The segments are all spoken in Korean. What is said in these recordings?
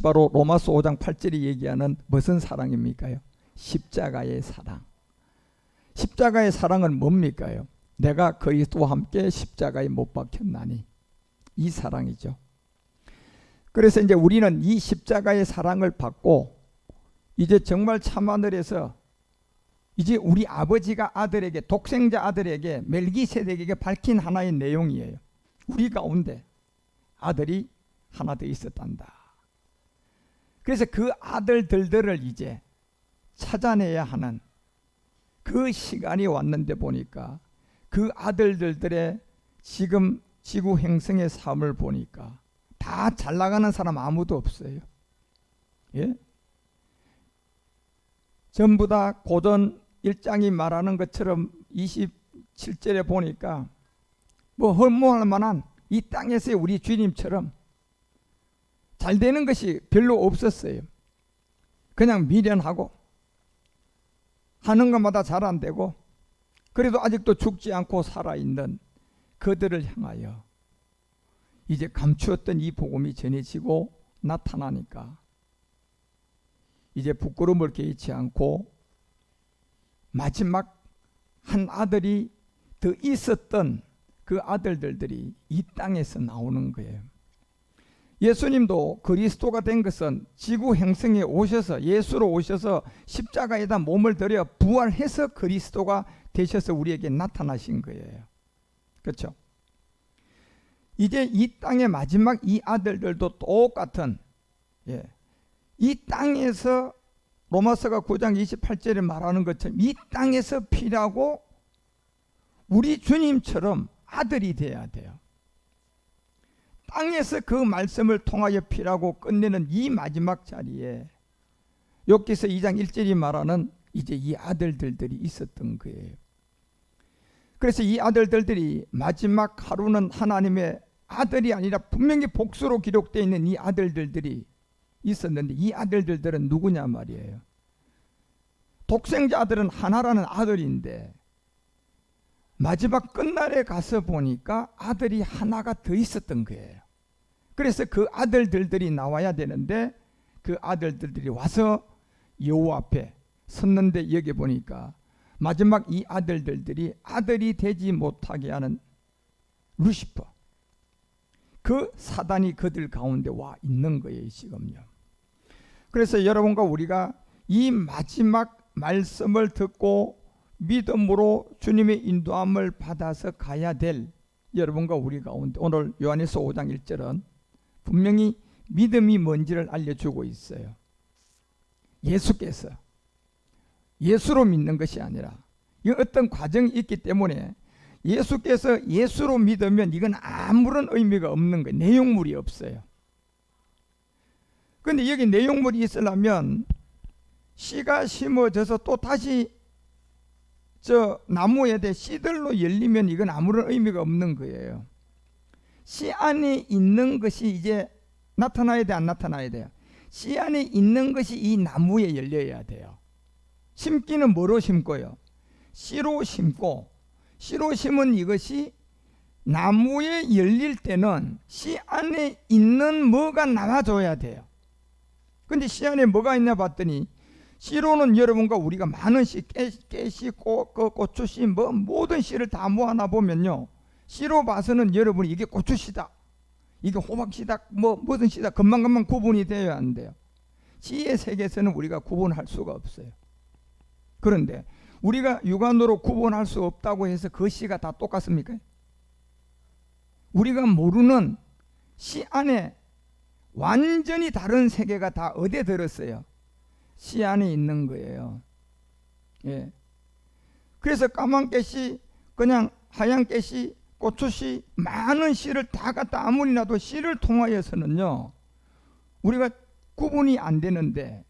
바로 로마서 5장 8절이 얘기하는 무슨 사랑입니까요? 십자가의 사랑. 십자가의 사랑은 뭡니까요? 내가 그리스도와 함께 십자가에 못 박혔나니, 이 사랑이죠. 그래서 이제 우리는 이 십자가의 사랑을 받고 이제 정말 참하늘에서 이제 우리 아버지가 아들에게, 독생자 아들에게, 멜기세덱에게 밝힌 하나의 내용이에요. 우리 가운데 아들이 하나 더 있었단다. 그래서 그 아들들을 이제 찾아내야 하는 그 시간이 왔는데 보니까 그 아들들의 지금 지구 행성의 삶을 보니까 다 잘 나가는 사람 아무도 없어요. 예? 전부 다 고전 1장이 말하는 것처럼 27절에 보니까 뭐 흠모할 만한 이 땅에서의 우리 주님처럼 잘 되는 것이 별로 없었어요. 그냥 미련하고 하는 것마다 잘 안 되고 그래도 아직도 죽지 않고 살아있는 그들을 향하여 이제 감추었던 이 복음이 전해지고 나타나니까 이제 부끄러움을 개의치 않고 마지막 한 아들이 더 있었던 그 아들들이 이 땅에서 나오는 거예요. 예수님도 그리스도가 된 것은 지구 행성에 오셔서, 예수로 오셔서 십자가에다 몸을 들여 부활해서 그리스도가 되셔서 우리에게 나타나신 거예요. 그렇죠? 이제 이 땅의 마지막 이 아들들도 똑같은, 이 땅에서 로마서가 9장 28절에 말하는 것처럼 이 땅에서 피라고 우리 주님처럼 아들이 돼야 돼요. 땅에서 그 말씀을 통하여 피라고 끝내는 이 마지막 자리에 욥기서 2장 1절이 말하는 이제 이 아들들이 있었던 거예요. 그래서 이 아들들이 마지막 하루는 하나님의 아들이 아니라 분명히 복수로 기록되어 있는 이 아들들이 있었는데 이 아들들은 누구냐 말이에요. 독생자 아들은 하나라는 아들인데 마지막 끝날에 가서 보니까 아들이 하나가 더 있었던 거예요. 그래서 그 아들들이 나와야 되는데 그 아들들이 와서 여호와 앞에 섰는데 여기 보니까 마지막 이 아들들이 아들이 되지 못하게 하는 루시퍼, 그 사단이 그들 가운데 와 있는 거예요 지금요. 그래서 여러분과 우리가 이 마지막 말씀을 듣고 믿음으로 주님의 인도함을 받아서 가야 될 여러분과 우리 가운데 오늘 요한일서 5장 1절은 분명히 믿음이 뭔지를 알려주고 있어요. 예수께서, 예수로 믿는 것이 아니라 이 어떤 과정이 있기 때문에 예수께서 예수로 믿으면 이건 아무런 의미가 없는 거예요. 내용물이 없어요. 그런데 여기 내용물이 있으려면 씨가 심어져서 또 다시 저 나무에 대해 씨들로 열리면 이건 아무런 의미가 없는 거예요. 씨 안에 있는 것이 이제 나타나야 돼, 안 나타나야 돼요? 씨 안에 있는 것이 이 나무에 열려야 돼요. 심기는 뭐로 심고요? 씨로 심고, 씨로 심은 이것이 나무에 열릴 때는 씨 안에 있는 뭐가 나와줘야 돼요. 근데 씨 안에 뭐가 있나 봤더니 씨로는 여러분과 우리가 많은 씨, 깨씨, 고추씨, 뭐 모든 씨를 다 모아놔 보면요, 씨로 봐서는 여러분이 이게 고추씨다, 이게 호박씨다, 뭐 무슨 씨다 금방금방 구분이 되어야 안 돼요. 씨의 세계에서는 우리가 구분할 수가 없어요. 그런데 우리가 육안으로 구분할 수 없다고 해서 그 씨가 다 똑같습니까? 우리가 모르는 씨 안에 완전히 다른 세계가 다 어디에 들었어요? 씨 안에 있는 거예요. 예. 그래서 까만 깨씨, 그냥 하얀 깨씨, 고추씨, 많은 씨를 다 갖다 아무리 놔도 씨를 통하여서는요 우리가 구분이 안 되는데,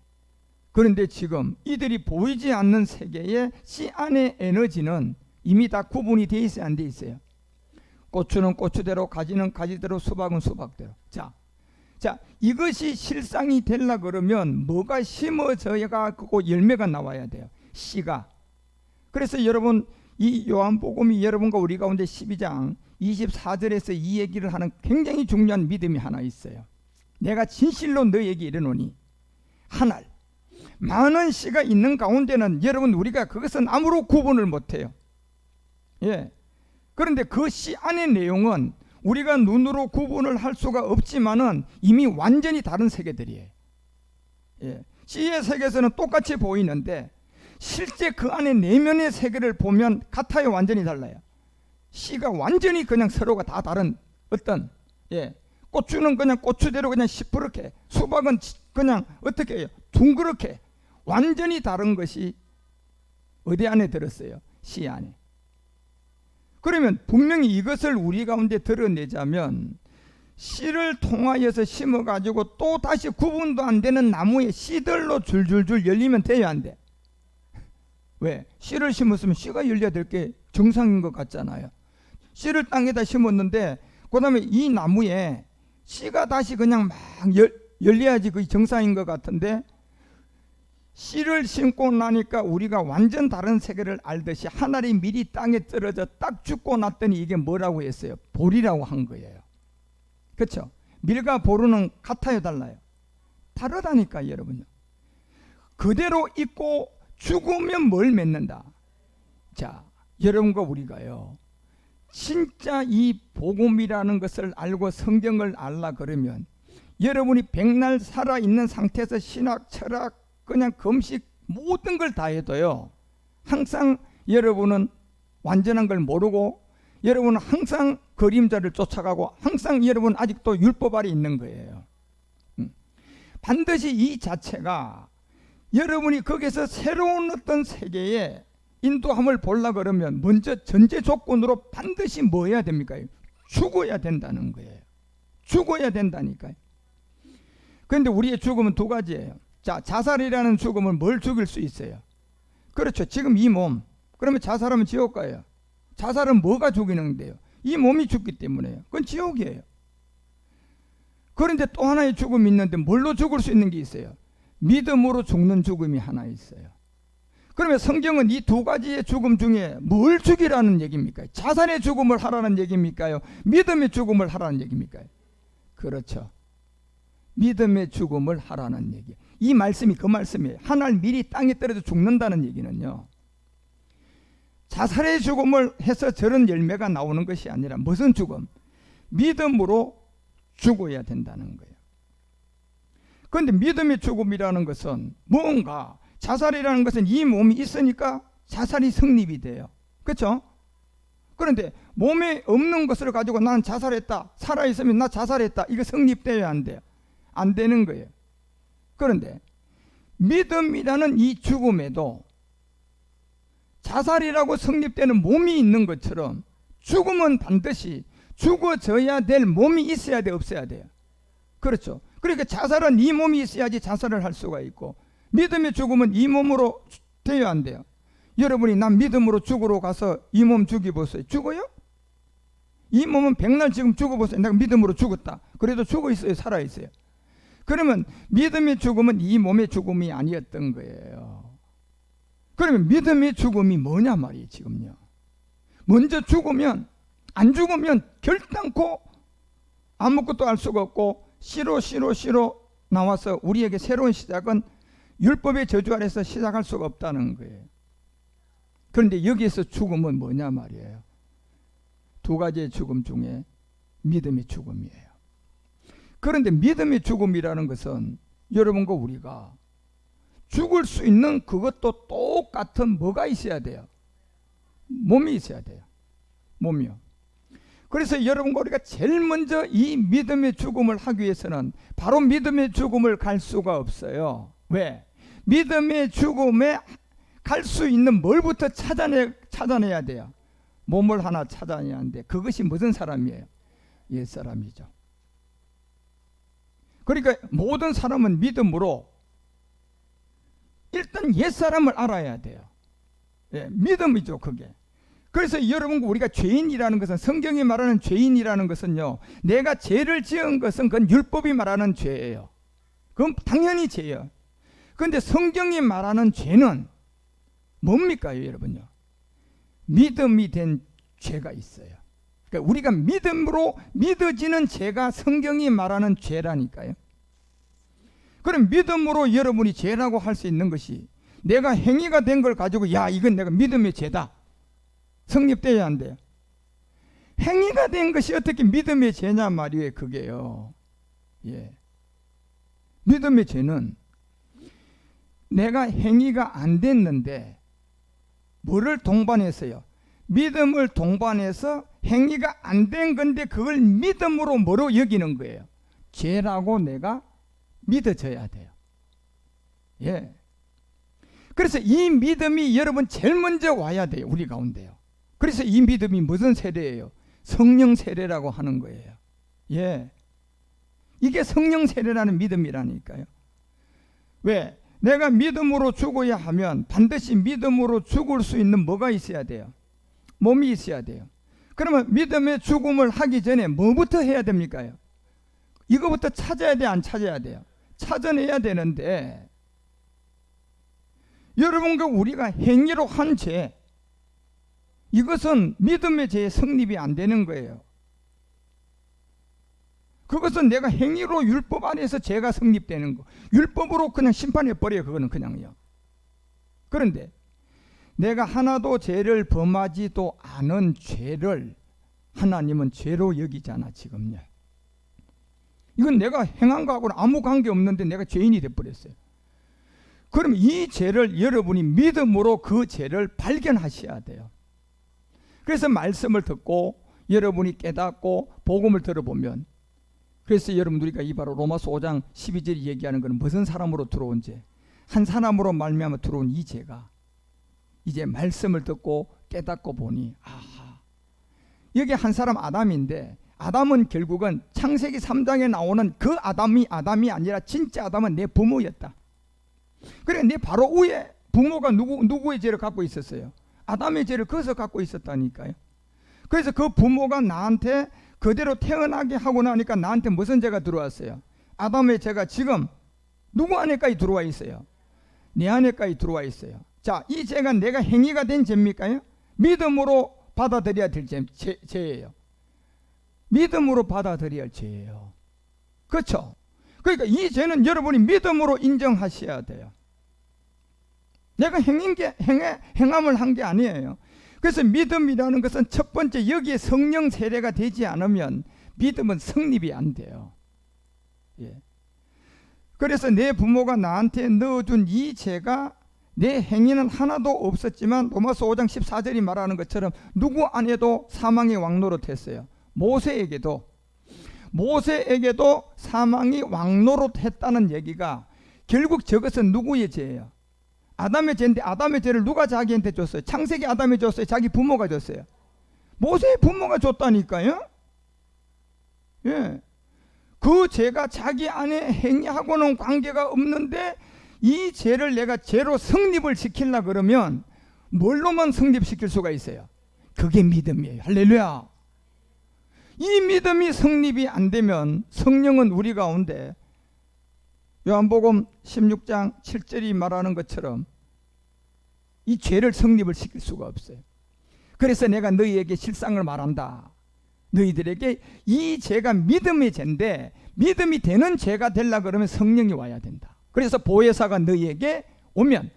그런데 지금 이들이 보이지 않는 세계의 씨 안의 에너지는 이미 다 구분이 돼 있어요, 안 돼 있어요? 고추는 고추대로, 가지는 가지대로, 수박은 수박대로. 자, 이것이 실상이 되려 그러면 뭐가 심어져야 그거 열매가 나와야 돼요. 씨가. 그래서 여러분 이 요한복음이 여러분과 우리 가운데 12장 24절에서 이 얘기를 하는 굉장히 중요한 믿음이 하나 있어요. 내가 진실로 너에게 이르노니 한 알 많은 씨가 있는 가운데는 여러분 우리가 그것은 아무로 구분을 못해요. 예. 그런데 그 씨 안의 내용은 우리가 눈으로 구분을 할 수가 없지만은 이미 완전히 다른 세계들이에요. 예. 씨의 세계에서는 똑같이 보이는데 실제 그 안에 내면의 세계를 보면 같아요, 완전히 달라요. 씨가 완전히 그냥 서로가 다 다른 어떤, 예. 고추는 그냥 고추대로 그냥 시퍼렇게, 수박은 그냥 어떻게 해요? 둥그렇게 완전히 다른 것이 어디 안에 들었어요? 씨 안에. 그러면 분명히 이것을 우리 가운데 드러내자면 씨를 통하여서 심어가지고 또 다시 구분도 안 되는 나무의 씨들로 줄줄줄 열리면 돼야 안 돼? 왜? 씨를 심었으면 씨가 열려야 될 게 정상인 것 같잖아요. 씨를 땅에다 심었는데 그 다음에 이 나무에 씨가 다시 그냥 막 열려야지 그게 정상인 것 같은데 씨를 심고 나니까 우리가 완전 다른 세계를 알듯이 하늘이 미리 땅에 떨어져 딱 죽고 났더니 이게 뭐라고 했어요? 볼이라고 한 거예요. 그렇죠? 밀과 보르는 같아요, 달라요? 다르다니까 여러분요. 그대로 있고 죽으면 뭘 맺는다? 자, 여러분과 우리가요 진짜 이 복음이라는 것을 알고 성경을 알라 그러면 여러분이 백날 살아있는 상태에서 신학, 철학, 그냥 금식 모든 걸 다 해도요 항상 여러분은 완전한 걸 모르고 여러분은 항상 그림자를 쫓아가고 항상 여러분은 아직도 율법 아래 있는 거예요. 반드시 이 자체가 여러분이 거기서 새로운 어떤 세계에 인도함을 보려 그러면 먼저 전제 조건으로 반드시 뭐 해야 됩니까? 죽어야 된다는 거예요. 죽어야 된다니까요. 그런데 우리의 죽음은 두 가지예요. 자, 자살이라는 죽음은 뭘 죽일 수 있어요? 그렇죠. 지금 이 몸. 그러면 자살하면 지옥 가요. 자살은 뭐가 죽이는데요? 이 몸이 죽기 때문에요. 그건 지옥이에요. 그런데 또 하나의 죽음이 있는데 뭘로 죽을 수 있는 게 있어요? 믿음으로 죽는 죽음이 하나 있어요. 그러면 성경은 이 두 가지의 죽음 중에 뭘 죽이라는 얘기입니까? 자살의 죽음을 하라는 얘기입니까요? 믿음의 죽음을 하라는 얘기입니까? 그렇죠. 믿음의 죽음을 하라는 얘기. 이 말씀이 그 말씀이에요. 한 알 미리 땅에 떨어져 죽는다는 얘기는요 자살의 죽음을 해서 저런 열매가 나오는 것이 아니라 무슨 죽음? 믿음으로 죽어야 된다는 거예요. 그런데 믿음의 죽음이라는 것은 뭔가 자살이라는 것은 이 몸이 있으니까 자살이 성립이 돼요. 그렇죠? 그런데 몸에 없는 것을 가지고 나는 자살했다, 살아있으면 나 자살했다, 이거 성립돼야 안 돼요? 안 되는 거예요. 그런데 믿음이라는 이 죽음에도 자살이라고 성립되는 몸이 있는 것처럼 죽음은 반드시 죽어져야 될 몸이 있어야 돼, 없어야 돼요? 그렇죠. 그러니까 자살은 이 몸이 있어야지 자살을 할 수가 있고 믿음의 죽음은 이 몸으로 돼야 안 돼요? 여러분이 난 믿음으로 죽으러 가서 이 몸 죽여보세요. 죽어요? 이 몸은 백날 지금 죽어보세요. 내가 믿음으로 죽었다. 그래도 죽어 있어요? 살아 있어요? 그러면 믿음의 죽음은 이 몸의 죽음이 아니었던 거예요. 그러면 믿음의 죽음이 뭐냐 말이에요 지금요. 먼저 죽으면 안 죽으면 결단코 아무것도 알 수가 없고 시로 나와서 우리에게 새로운 시작은 율법의 저주 아래서 시작할 수가 없다는 거예요. 그런데 여기에서 죽음은 뭐냐 말이에요. 두 가지의 죽음 중에 믿음의 죽음이에요. 그런데 믿음의 죽음이라는 것은 여러분과 우리가 죽을 수 있는 그것도 똑같은 뭐가 있어야 돼요? 몸이 있어야 돼요. 몸이요. 그래서 여러분과 우리가 제일 먼저 이 믿음의 죽음을 하기 위해서는 바로 믿음의 죽음을 갈 수가 없어요. 왜? 믿음의 죽음에 갈 수 있는 뭘부터 찾아내야 돼요? 몸을 하나 찾아내야 하는데 그것이 무슨 사람이에요? 옛사람이죠. 그러니까 모든 사람은 믿음으로 일단 옛사람을 알아야 돼요. 예, 믿음이죠 그게. 그래서 여러분과 우리가 죄인이라는 것은 성경이 말하는 죄인이라는 것은요 내가 죄를 지은 것은 그건 율법이 말하는 죄예요. 그건 당연히 죄예요. 그런데 성경이 말하는 죄는 뭡니까 여러분요? 믿음이 된 죄가 있어요. 그러니까 우리가 믿음으로 믿어지는 죄가 성경이 말하는 죄라니까요. 그럼 믿음으로 여러분이 죄라고 할 수 있는 것이 내가 행위가 된 걸 가지고 야 이건 내가 믿음의 죄다 성립돼야 안 돼요. 행위가 된 것이 어떻게 믿음의 죄냐 말이에요. 그게요. 예. 믿음의 죄는 내가 행위가 안 됐는데 뭐를 동반했어요? 믿음을 동반해서 행위가 안 된 건데 그걸 믿음으로 뭐로 여기는 거예요? 죄라고 내가 믿어져야 돼요. 예. 그래서 이 믿음이 여러분 제일 먼저 와야 돼요. 우리 가운데요. 그래서 이 믿음이 무슨 세례예요? 성령 세례라고 하는 거예요. 예. 이게 성령 세례라는 믿음이라니까요. 왜? 내가 믿음으로 죽어야 하면 반드시 믿음으로 죽을 수 있는 뭐가 있어야 돼요? 몸이 있어야 돼요. 그러면 믿음의 죽음을 하기 전에 뭐부터 해야 됩니까? 이거부터 찾아야 돼, 안 찾아야 돼요? 찾아내야 되는데 여러분과 우리가 행위로 한 죄, 이것은 믿음의 죄의 성립이 안 되는 거예요. 그것은 내가 행위로 율법 안에서 죄가 성립되는 거. 율법으로 그냥 심판해버려요. 그거는 그냥요. 그런데 내가 하나도 죄를 범하지도 않은 죄를 하나님은 죄로 여기잖아 지금요. 이건 내가 행한 거하고는 아무 관계 없는데 내가 죄인이 돼버렸어요. 그럼 이 죄를 여러분이 믿음으로 그 죄를 발견하셔야 돼요. 그래서 말씀을 듣고 여러분이 깨닫고 복음을 들어보면, 그래서 여러분 우리가 이 바로 로마서 5장 12절이 얘기하는 것은 무슨 사람으로 들어온 죄? 한 사람으로 말미암아 들어온 이 죄가 이제 말씀을 듣고 깨닫고 보니 아하, 여기 한 사람 아담인데 아담은 결국은 창세기 3장에 나오는 그 아담이 아니라 진짜 아담은 내 부모였다. 그래 내 바로 위에 부모가 누구의 죄를 갖고 있었어요? 아담의 죄를 거기서 갖고 있었다니까요. 그래서 그 부모가 나한테 그대로 태어나게 하고 나니까 나한테 무슨 죄가 들어왔어요? 아담의 죄가 지금 누구 안에까지 들어와 있어요? 내 안에까지 들어와 있어요. 자, 이 죄가 내가 행위가 된 죄입니까? 믿음으로 받아들여야 될 죄예요. 믿음으로 받아들여야 할 죄예요. 그렇죠? 그러니까 이 죄는 여러분이 믿음으로 인정하셔야 돼요. 내가 행함을 한 게 아니에요. 그래서 믿음이라는 것은 첫 번째 여기에 성령 세례가 되지 않으면 믿음은 성립이 안 돼요. 예. 그래서 내 부모가 나한테 넣어준 이 죄가 내 행위는 하나도 없었지만 로마서 5장 14절이 말하는 것처럼 누구 안에도 사망이 왕노릇했어요. 모세에게도 사망이 왕노릇했다는 얘기가 결국 저것은 누구의 죄예요? 아담의 죄인데 아담의 죄를 누가 자기한테 줬어요? 창세기 아담이 줬어요? 자기 부모가 줬어요? 모세의 부모가 줬다니까요. 예. 그 죄가 자기 안에 행위하고는 관계가 없는데 이 죄를 내가 죄로 성립을 시키려고 그러면 뭘로만 성립시킬 수가 있어요? 그게 믿음이에요. 할렐루야. 이 믿음이 성립이 안 되면 성령은 우리 가운데 요한복음 16장 7절이 말하는 것처럼 이 죄를 성립을 시킬 수가 없어요. 그래서 내가 너희에게 실상을 말한다. 너희들에게 이 죄가 믿음의 죄인데 믿음이 되는 죄가 되려고 그러면 성령이 와야 된다. 그래서 보혜사가 너희에게 오면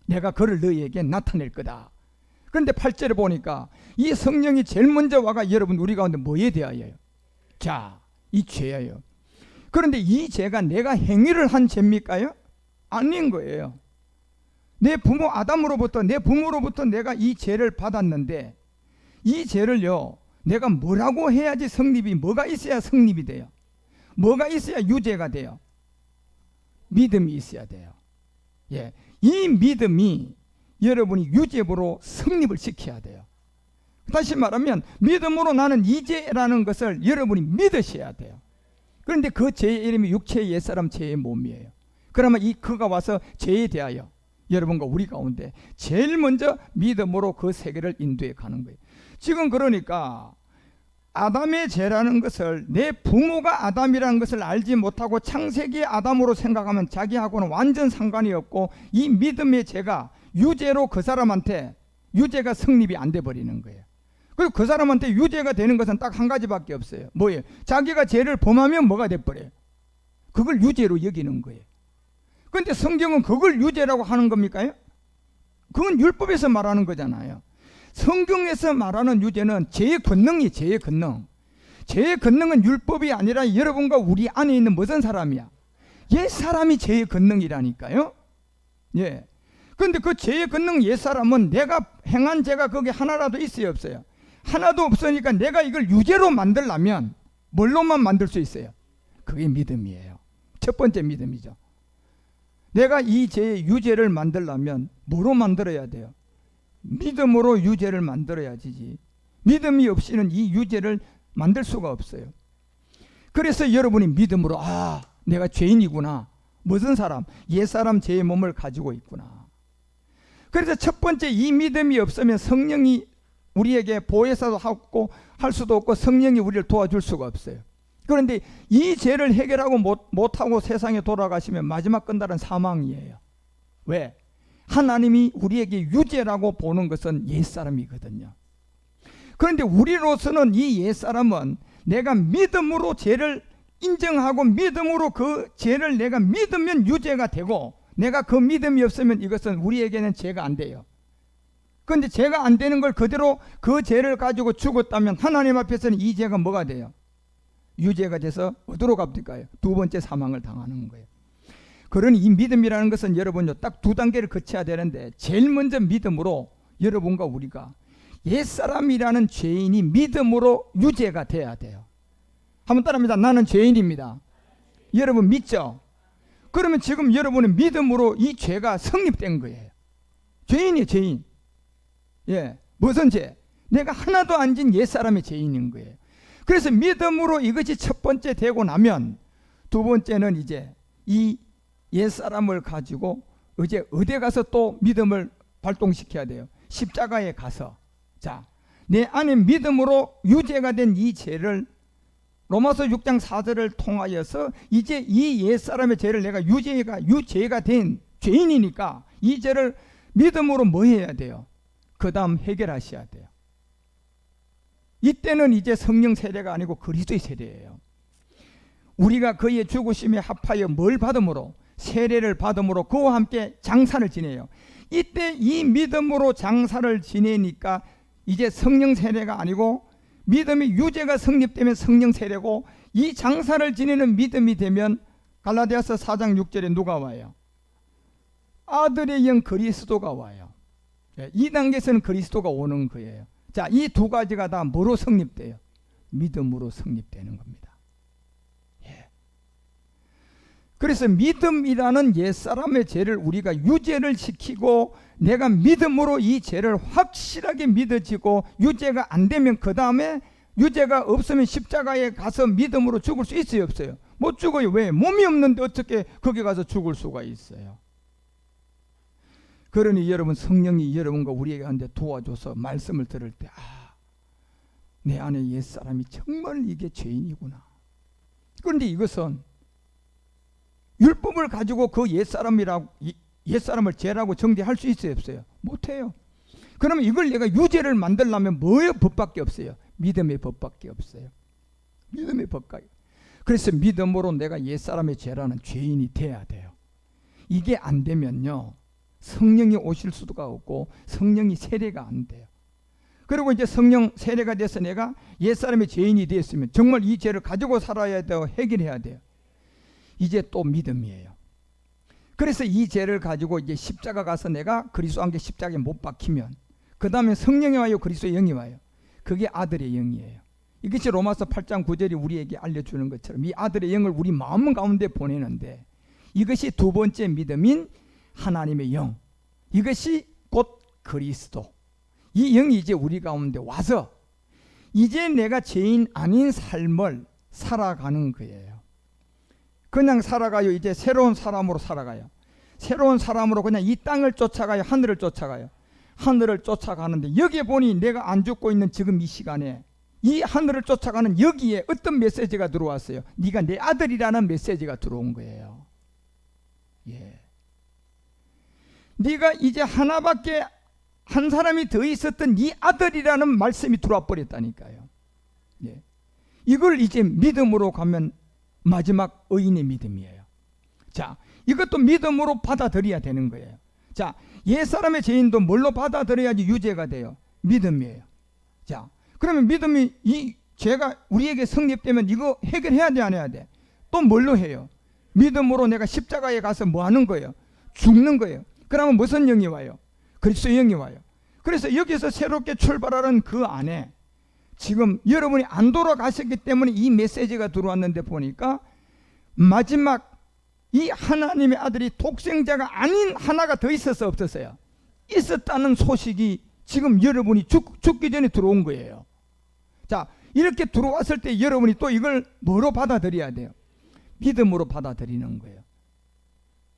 내가 그를 너희에게 나타낼 거다. 그런데 8절에 보니까 이 성령이 제일 먼저 와가 여러분 우리 가운데 뭐에 대하여요? 자, 이 죄예요. 그런데 이 죄가 내가 행위를 한 죄입니까요? 아닌 거예요. 내 부모 아담으로부터 내 부모로부터 내가 이 죄를 받았는데 이 죄를요 내가 뭐라고 해야지 성립이, 뭐가 있어야 성립이 돼요? 뭐가 있어야 유죄가 돼요? 믿음이 있어야 돼요. 예, 이 믿음이 여러분이 유죄로 성립을 시켜야 돼요. 다시 말하면 믿음으로 나는 이 죄라는 것을 여러분이 믿으셔야 돼요. 그런데 그 죄의 이름이 육체의 옛사람 죄의 몸이에요. 그러면 이 그가 와서 죄에 대하여 여러분과 우리 가운데 제일 먼저 믿음으로 그 세계를 인도해 가는 거예요. 지금 그러니까 아담의 죄라는 것을 내 부모가 아담이라는 것을 알지 못하고 창세기의 아담으로 생각하면 자기하고는 완전 상관이 없고 이 믿음의 죄가 유죄로 그 사람한테 유죄가 성립이 안 돼 버리는 거예요. 그리고 그 사람한테 유죄가 되는 것은 딱 한 가지밖에 없어요. 뭐예요? 자기가 죄를 범하면 뭐가 돼버려요? 그걸 유죄로 여기는 거예요. 그런데 성경은 그걸 유죄라고 하는 겁니까? 그건 율법에서 말하는 거잖아요. 성경에서 말하는 유죄는 죄의 권능이 죄의 권능. 죄의 권능은 율법이 아니라 여러분과 우리 안에 있는 무슨 사람이야? 옛 사람이 죄의 권능이라니까요. 예. 그런데 그 죄의 권능 옛 사람은 내가 행한 죄가 거기 하나라도 있어요, 없어요? 하나도 없으니까 내가 이걸 유죄로 만들려면 뭘로만 만들 수 있어요? 그게 믿음이에요. 첫 번째 믿음이죠. 내가 이 죄의 유죄를 만들려면 뭐로 만들어야 돼요? 믿음으로 유죄를 만들어야지. 믿음이 없이는 이 유죄를 만들 수가 없어요. 그래서 여러분이 믿음으로 내가 죄인이구나. 무슨 사람? 옛사람 죄의 몸을 가지고 있구나. 그래서 첫 번째 이 믿음이 없으면 성령이 우리에게 보혜사도 하고 할 수도 없고 성령이 우리를 도와줄 수가 없어요. 그런데 이 죄를 해결하고 못하고 세상에 돌아가시면 마지막 끝날은 사망이에요. 왜? 하나님이 우리에게 유죄라고 보는 것은 옛사람이거든요. 그런데 우리로서는 이 옛사람은 내가 믿음으로 죄를 인정하고 믿음으로 그 죄를 내가 믿으면 유죄가 되고, 내가 그 믿음이 없으면 이것은 우리에게는 죄가 안 돼요. 그런데 죄가 안 되는 걸 그대로 그 죄를 가지고 죽었다면 하나님 앞에서는 이 죄가 뭐가 돼요? 유죄가 돼서 어디로 갑니까요? 두 번째 사망을 당하는 거예요. 그러니 이 믿음이라는 것은 여러분요, 딱 두 단계를 거쳐야 되는데, 제일 먼저 믿음으로 여러분과 우리가 옛사람이라는 죄인이 믿음으로 유죄가 돼야 돼요. 한번 따라합니다. 나는 죄인입니다. 여러분 믿죠? 그러면 지금 여러분은 믿음으로 이 죄가 성립된 거예요. 죄인이에요, 죄인. 예, 무슨 죄? 내가 하나도 안 진 옛사람의 죄인인 거예요. 그래서 믿음으로 이것이 첫 번째 되고 나면 두 번째는 이제 이 옛사람을 가지고 이제 어디에 가서 또 믿음을 발동시켜야 돼요? 십자가에 가서, 자, 내 안에 믿음으로 유죄가 된 이 죄를 로마서 6장 4절을 통하여서 이제 이 옛사람의 죄를 내가 유죄가 된 죄인이니까 이 죄를 믿음으로 뭐 해야 돼요? 그 다음 해결하셔야 돼요. 이때는 이제 성령 세례가 아니고 그리스도의 세례예요. 우리가 그의 죽으심에 합하여 뭘 받음으로? 세례를 받음으로 그와 함께 장사를 지내요. 이때 이 믿음으로 장사를 지내니까 이제 성령 세례가 아니고 믿음이 유죄가 성립되면 성령 세례고, 이 장사를 지내는 믿음이 되면 갈라디아서 4장 6절에 누가 와요? 아들의 영 그리스도가 와요. 이 단계에서는 그리스도가 오는 거예요. 자, 이 두 가지가 다 뭐로 성립돼요? 믿음으로 성립되는 겁니다. 예. 그래서 믿음이라는 옛사람의 죄를 우리가 유죄를 시키고, 내가 믿음으로 이 죄를 확실하게 믿어지고 유죄가 안 되면 그 다음에 유죄가 없으면 십자가에 가서 믿음으로 죽을 수 있어요, 없어요? 못 죽어요. 왜? 몸이 없는데 어떻게 거기 가서 죽을 수가 있어요? 그러니 여러분, 성령이 여러분과 우리에게 한데 도와줘서 말씀을 들을 때, 내 안에 옛사람이 정말 이게 죄인이구나. 그런데 이것은 율법을 가지고 그 옛사람을 죄라고 정죄할 수 있어요, 없어요? 못해요. 그러면 이걸 내가 유죄를 만들려면 뭐의 법밖에 없어요? 믿음의 법밖에 없어요. 믿음의 법밖에. 그래서 믿음으로 내가 옛사람의 죄라는 죄인이 돼야 돼요. 이게 안 되면요, 성령이 오실 수가 없고 성령이 세례가 안 돼요. 그리고 이제 성령 세례가 돼서 내가 옛사람의 죄인이 되었으면 정말 이 죄를 가지고 살아야 되고 해결해야 돼요. 이제 또 믿음이에요. 그래서 이 죄를 가지고 이제 십자가 가서 내가 그리스도 함께 십자가에 못 박히면 그 다음에 성령이 와요, 그리스도의 영이 와요. 그게 아들의 영이에요. 이것이 로마서 8장 9절이 우리에게 알려주는 것처럼 이 아들의 영을 우리 마음 가운데 보내는데, 이것이 두 번째 믿음인 하나님의 영, 이것이 곧 그리스도, 이 영이 이제 우리 가운데 와서 이제 내가 죄인 아닌 삶을 살아가는 거예요. 그냥 살아가요. 이제 새로운 사람으로 살아가요. 새로운 사람으로 그냥 이 땅을 쫓아가요. 하늘을 쫓아가요. 하늘을 쫓아가는데 여기에 보니 내가 안 죽고 있는 지금 이 시간에 이 하늘을 쫓아가는 여기에 어떤 메시지가 들어왔어요? 네가 내 아들이라는 메시지가 들어온 거예요. 예. 네가 이제 하나밖에 한 사람이 더 있었던 네 아들이라는 말씀이 들어와 버렸다니까요. 예. 이걸 이제 믿음으로 가면 마지막 의인의 믿음이에요. 자, 이것도 믿음으로 받아들여야 되는 거예요. 자, 옛사람의 죄인도 뭘로 받아들여야지 유죄가 돼요? 믿음이에요. 자, 그러면 믿음이 이 죄가 우리에게 성립되면 이거 해결해야 돼, 안 해야 돼? 또 뭘로 해요? 믿음으로 내가 십자가에 가서 뭐 하는 거예요? 죽는 거예요. 그러면 무슨 영이 와요? 그리스도의 영이 와요. 그래서 여기서 새롭게 출발하는 그 안에 지금 여러분이 안 돌아가셨기 때문에 이 메시지가 들어왔는데 보니까 마지막 이 하나님의 아들이 독생자가 아닌 하나가 더 있었어, 없었어요? 있었다는 소식이 지금 여러분이 죽기 전에 들어온 거예요. 자, 이렇게 들어왔을 때 여러분이 또 이걸 뭐로 받아들여야 돼요? 믿음으로 받아들이는 거예요.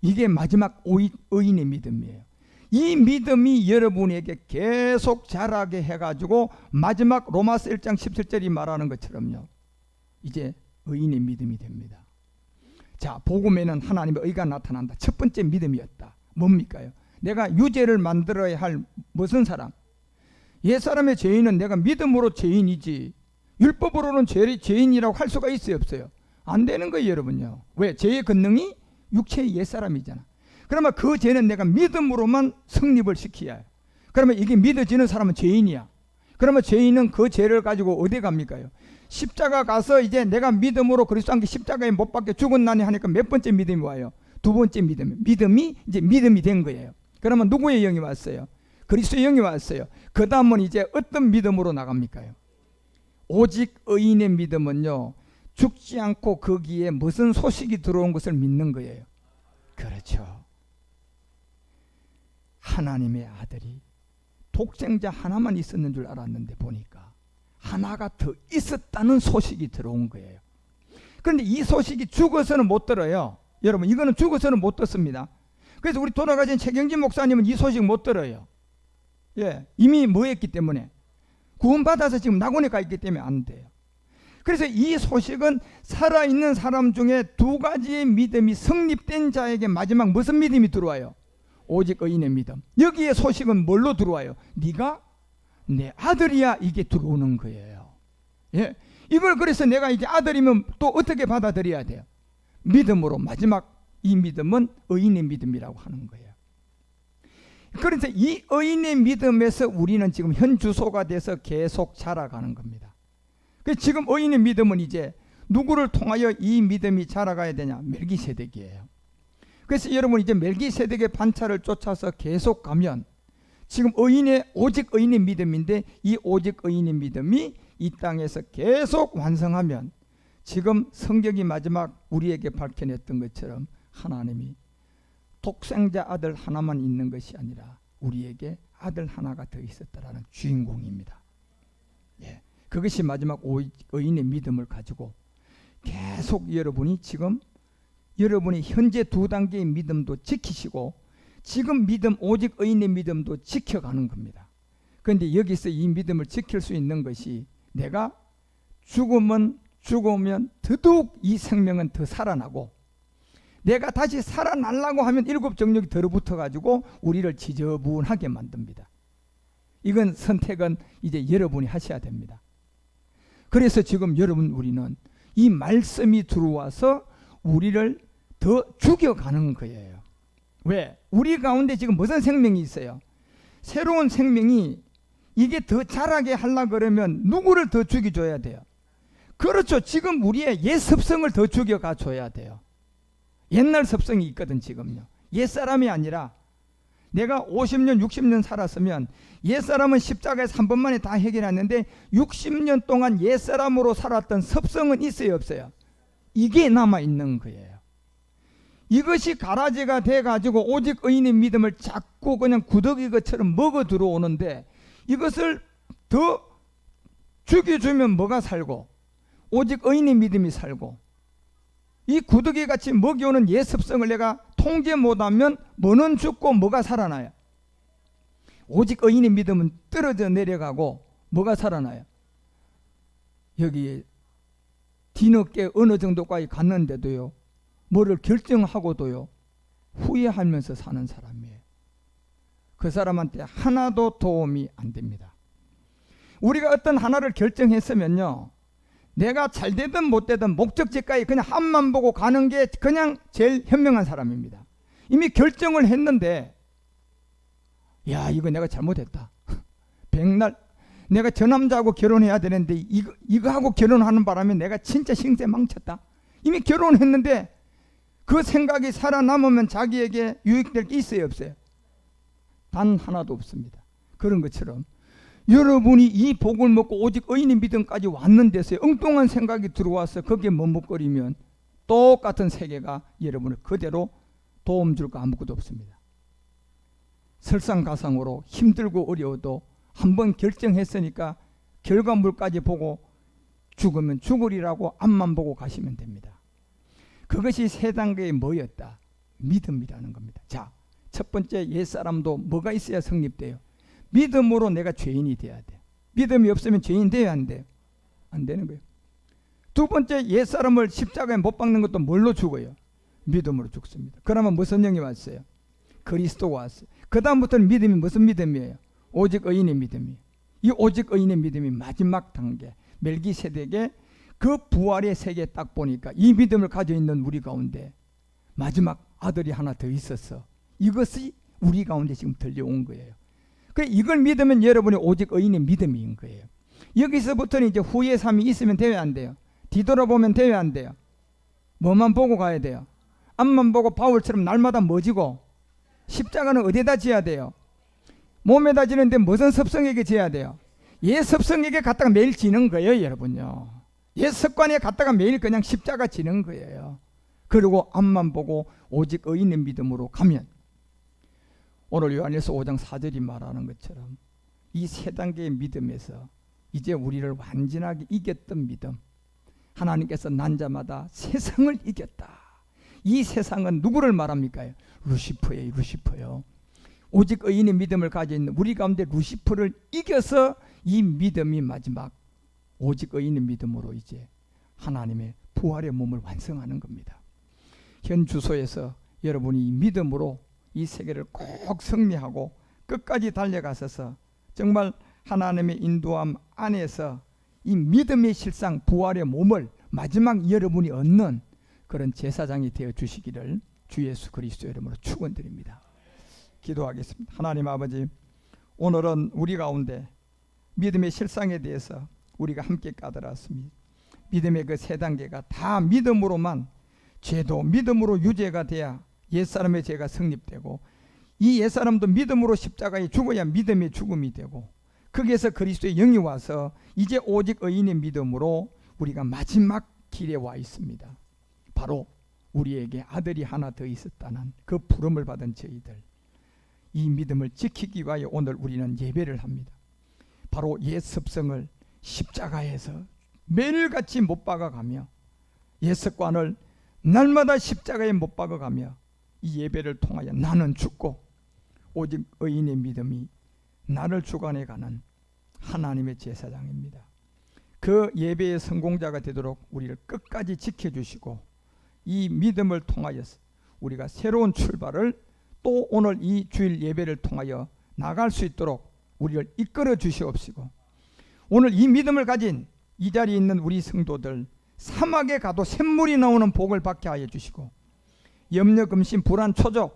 이게 마지막 의인의 믿음이에요. 이 믿음이 여러분에게 계속 자라게 해가지고 마지막 로마서 1장 17절이 말하는 것처럼요, 이제 의인의 믿음이 됩니다. 자, 복음에는 하나님의 의가 나타난다. 첫 번째 믿음이었다. 뭡니까요? 내가 유죄를 만들어야 할 무슨 사람? 옛사람의 죄인은 내가 믿음으로 죄인이지 율법으로는 죄인이라고 할 수가 있어요, 없어요? 안 되는 거예요, 여러분요. 왜? 죄의 권능이 육체의 옛사람이잖아. 그러면 그 죄는 내가 믿음으로만 성립을 시켜야 해요. 그러면 이게 믿어지는 사람은 죄인이야. 그러면 죄인은 그 죄를 가지고 어디 갑니까요? 십자가 가서 이제 내가 믿음으로 그리스도 함께 십자가에 못 박혀 죽었나니 하니까 몇 번째 믿음이 와요? 두 번째 믿음이 이제 믿음이 된 거예요. 그러면 누구의 영이 왔어요? 그리스도의 영이 왔어요. 그 다음은 이제 어떤 믿음으로 나갑니까요? 오직 의인의 믿음은요, 죽지 않고 거기에 무슨 소식이 들어온 것을 믿는 거예요. 그렇죠. 하나님의 아들이 독생자 하나만 있었는 줄 알았는데 보니까 하나가 더 있었다는 소식이 들어온 거예요. 그런데 이 소식이 죽어서는 못 들어요. 여러분, 이거는 죽어서는 못 듣습니다. 그래서 우리 돌아가신 최경진 목사님은 이 소식 못 들어요. 예, 이미 뭐 했기 때문에, 구원받아서 지금 낙원에 가 있기 때문에 안 돼요. 그래서 이 소식은 살아있는 사람 중에 두 가지의 믿음이 성립된 자에게 마지막 무슨 믿음이 들어와요? 오직 의인의 믿음. 여기에 소식은 뭘로 들어와요? 네가 내 아들이야, 이게 들어오는 거예요. 예, 이걸 그래서 내가 이제 아들이면 또 어떻게 받아들여야 돼요? 믿음으로. 마지막 이 믿음은 의인의 믿음이라고 하는 거예요. 그래서 이 의인의 믿음에서 우리는 지금 현 주소가 돼서 계속 자라가는 겁니다. 그래서 지금 의인의 믿음은 이제 누구를 통하여 이 믿음이 자라가야 되냐? 멜기세덱이에요. 그래서 여러분 이제 멜기세덱의 반차를 쫓아서 계속 가면 지금 오직 의인의 믿음인데, 이 오직 의인의 믿음이 이 땅에서 계속 완성하면 지금 성경이 마지막 우리에게 밝혀냈던 것처럼 하나님이 독생자 아들 하나만 있는 것이 아니라 우리에게 아들 하나가 더 있었다라는 주인공입니다. 예, 그것이 마지막 의인의 믿음을 가지고 계속 여러분이 지금 여러분이 현재 두 단계의 믿음도 지키시고 지금 믿음, 오직 의인의 믿음도 지켜가는 겁니다. 그런데 여기서 이 믿음을 지킬 수 있는 것이 내가 죽으면 더더욱 이 생명은 더 살아나고, 내가 다시 살아나려고 하면 일곱 정력이 들어붙어 가지고 우리를 지저분하게 만듭니다. 이건 선택은 이제 여러분이 하셔야 됩니다. 그래서 지금 여러분, 우리는 이 말씀이 들어와서 우리를 더 죽여가는 거예요. 왜? 우리 가운데 지금 무슨 생명이 있어요? 새로운 생명이 이게 더 자라게 하려고 그러면 누구를 더 죽여줘야 돼요? 그렇죠. 지금 우리의 옛 습성을 더 죽여가 줘야 돼요. 옛날 습성이 있거든 지금요. 옛사람이 아니라 내가 50년 60년 살았으면 옛사람은 십자가에서 한 번만에 다 해결했는데 60년 동안 옛사람으로 살았던 습성은 있어요, 없어요? 이게 남아있는 거예요. 이것이 가라지가 돼가지고 오직 의인의 믿음을 자꾸 그냥 구더기 것처럼 먹어 들어오는데, 이것을 더 죽여주면 뭐가 살고 오직 의인의 믿음이 살고, 이 구더기같이 먹여오는 옛 습성을 내가 통제 못하면 뭐는 죽고 뭐가 살아나요? 오직 의인의 믿음은 떨어져 내려가고 뭐가 살아나요? 여기 뒤늦게 어느 정도까지 갔는데도요, 뭐를 결정하고도요 후회하면서 사는 사람이에요. 그 사람한테 하나도 도움이 안 됩니다. 우리가 어떤 하나를 결정했으면요, 내가 잘 되든 못 되든 목적지까지 그냥 앞만 보고 가는 게 그냥 제일 현명한 사람입니다. 이미 결정을 했는데 야 이거 내가 잘못했다. 백날 내가 저 남자하고 결혼해야 되는데 이거 하고 결혼하는 바람에 내가 진짜 신세 망쳤다. 이미 결혼했는데 그 생각이 살아남으면 자기에게 유익될 게 있어요 없어요? 단 하나도 없습니다. 그런 것처럼 여러분이 이 복을 먹고 오직 의인의 믿음까지 왔는데서 엉뚱한 생각이 들어와서 거기에 머뭇거리면 똑같은 세계가 여러분을 그대로 도움 줄 거 아무것도 없습니다. 설상가상으로 힘들고 어려워도 한번 결정했으니까 결과물까지 보고 죽으면 죽으리라고 앞만 보고 가시면 됩니다. 그것이 세 단계의 뭐였다? 믿음이라는 겁니다. 자, 첫 번째 옛사람도 뭐가 있어야 성립돼요? 믿음으로 내가 죄인이 돼야 돼. 믿음이 없으면 죄인 돼야 안 돼요? 안 되는 거예요. 두 번째 옛사람을 십자가에 못 박는 것도 뭘로 죽어요? 믿음으로 죽습니다. 그러면 무슨 영이 왔어요? 그리스도가 왔어요. 그 다음부터는 믿음이 무슨 믿음이에요? 오직 의인의 믿음이에요. 이 오직 의인의 믿음이 마지막 단계 멜기세덱의 그 부활의 세계 딱 보니까 이 믿음을 가지고 있는 우리 가운데 마지막 아들이 하나 더 있었어. 이것이 우리 가운데 지금 들려온 거예요. 그래 이걸 믿으면 여러분이 오직 의인의 믿음인 거예요. 여기서부터는 이제 후의 삶이 있으면 돼야 안 돼요? 뒤돌아보면 돼야 안 돼요? 뭐만 보고 가야 돼요? 앞만 보고 바울처럼 날마다 뭐 지고? 십자가는 어디에다 지어야 돼요? 몸에다 지는데 무슨 습성에게 지어야 돼요? 옛 습성에게 갖다가 매일 지는 거예요 여러분요. 옛 습관에 갖다가 매일 그냥 십자가 지는 거예요. 그리고 앞만 보고 오직 의인의 믿음으로 가면 오늘 요한일서 5장 4절이 말하는 것처럼 이 세 단계의 믿음에서 이제 우리를 완전하게 이겼던 믿음, 하나님께서 난 자마다 세상을 이겼다. 이 세상은 누구를 말합니까? 루시퍼예요. 루시퍼요. 오직 의인의 믿음을 가지고 있는 우리 가운데 루시퍼를 이겨서 이 믿음이 마지막 오직 의인의 믿음으로 이제 하나님의 부활의 몸을 완성하는 겁니다. 현 주소에서 여러분이 이 믿음으로 이 세계를 꼭 승리하고 끝까지 달려가셔서 정말 하나님의 인도함 안에서 이 믿음의 실상 부활의 몸을 마지막 여러분이 얻는 그런 제사장이 되어 주시기를 주 예수 그리스도 이름으로 축원드립니다. 기도하겠습니다. 하나님 아버지, 오늘은 우리 가운데 믿음의 실상에 대해서 우리가 함께 까들었습니다. 믿음의 그 세 단계가 다 믿음으로만, 죄도 믿음으로 유죄가 돼야 옛사람의 죄가 성립되고, 이 옛사람도 믿음으로 십자가에 죽어야 믿음의 죽음이 되고, 거기에서 그리스도의 영이 와서 이제 오직 의인의 믿음으로 우리가 마지막 길에 와 있습니다. 바로 우리에게 아들이 하나 더 있었다는 그 부름을 받은 저희들, 이 믿음을 지키기 위하여 오늘 우리는 예배를 합니다. 바로 옛 습성을 십자가에서 매일같이 못 박아가며, 옛 습관을 날마다 십자가에 못 박아가며 이 예배를 통하여 나는 죽고 오직 의인의 믿음이 나를 주관해가는 하나님의 제사장입니다. 그 예배의 성공자가 되도록 우리를 끝까지 지켜주시고, 이 믿음을 통하여서 우리가 새로운 출발을 또 오늘 이 주일 예배를 통하여 나갈 수 있도록 우리를 이끌어 주시옵시고, 오늘 이 믿음을 가진 이 자리에 있는 우리 성도들 사막에 가도 샘물이 나오는 복을 받게 하여 주시고, 염려, 금심, 불안, 초조,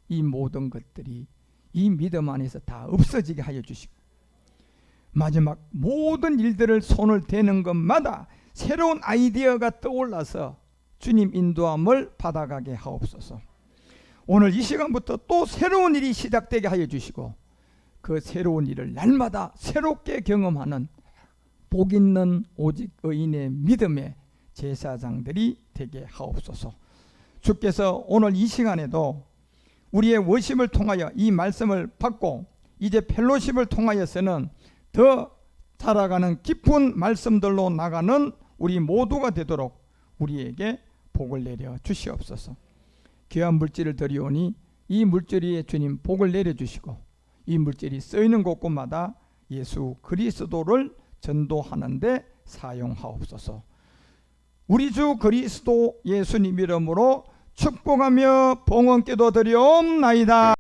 이 모든 것들이 이 믿음 안에서 다 없어지게 하여 주시고, 마지막 모든 일들을 손을 대는 것마다 새로운 아이디어가 떠올라서 주님 인도함을 받아가게 하옵소서. 오늘 이 시간부터 또 새로운 일이 시작되게 하여 주시고, 그 새로운 일을 날마다 새롭게 경험하는 복 있는 오직 의인의 믿음의 제사장들이 되게 하옵소서. 주께서 오늘 이 시간에도 우리의 워십을 통하여 이 말씀을 받고 이제 펠로십을 통하여서는 더 자라가는 깊은 말씀들로 나가는 우리 모두가 되도록 우리에게 복을 내려 주시옵소서. 귀한 물질을 드리오니 이 물질에 주님 복을 내려주시고, 이 물질이 쓰이는 곳곳마다 예수 그리스도를 전도하는 데 사용하옵소서. 우리 주 그리스도 예수님 이름으로 축복하며 봉헌 기도 드리옵나이다.